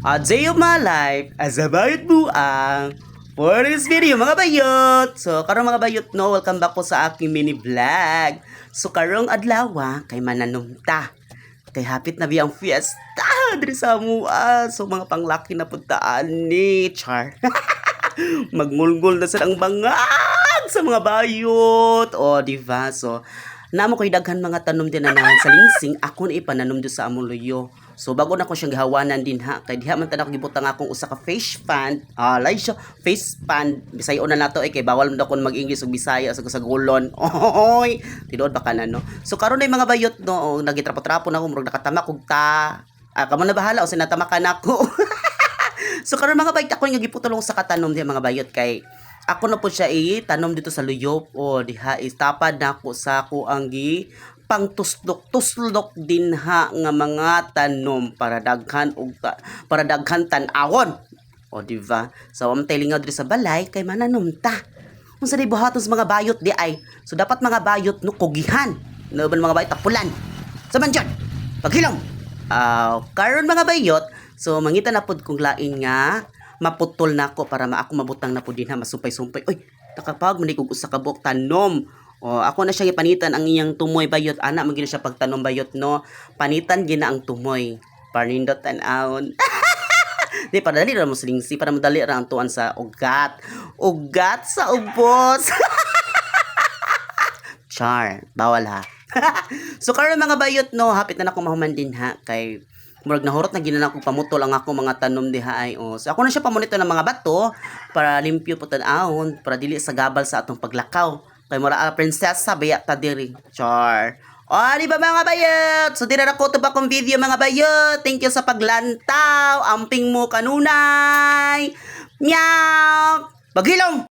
A day of my life as a bayot buang. For this video mga bayot. So karong mga bayot no, welcome back po sa aking mini vlog. So karong adlaw kay mananumta. Kay hapit na biyang fiesta diri sa amua. So mga panglaki na puntaan ni Char. Magmulgol na sa ang bangag sa mga bayot. O diba? So namo ko'y daghan mga tanom din na naman sa lingsing, ako na ipananom do sa among luyo. So bago na ko siyang gihawanan din ha, kay diha man tanak gibutang akong usa ka face pan, like siya face pan, bisayo na nato kay bawal man ako mag-English ug Bisaya sa gulon. Oy, tinuod ba kana no? So karon na mga bayot no, nagitrapo-trapo na ako murag nakatama kog ta. Kamo na bahala o sinatama ka na ako. So karon mga bayot ako nga giputulong sa katanom di mga bayot kay ako na po siya tanom dito sa luyop o diha istapad na ko sa ko ang gi pangtuslok-tuslok din ha nga mga tanom para daghan og para daghan tan-awon o diba. So am telingaw diri sa balay kay mananom ta unsa day buhaton sa mga bayot di ay. So dapat mga bayot no kugihan no ba mga bayot tapulan sa manjod paghilom. Karon mga bayot so mangita na pud kung lain nga maputol na ako para ako mabutang na po din ha masumpay-sumpay. Oy, nakapag manig og usa ka buok tanom. O ako na siya gipanitan ang iyang tumoy bayot ana man gina siya pagtanom bayot no. Panitan gina ang tumoy. Parindot tan-awon. Di para dali ra mo silingsi para madali ra ang tuan sa ugat. Ugat sa ubos. Char, bawal ha. So karon mga bayot no, hapit na nako mahuman din ha kay murag nahurot na ginana ko pamutol ang ako mga tanom diha ay so ako na siya pamonito ng mga bato para limpyo po tan-ahon para dili sa gabal sa atong paglakaw kay mura prinsesa baya ta diri. Char. Di ba mga bayot? So dira na ko to ba kong video mga bayot. Thank you sa paglantaw. Amping mo kanunay. Meow. Paghilom.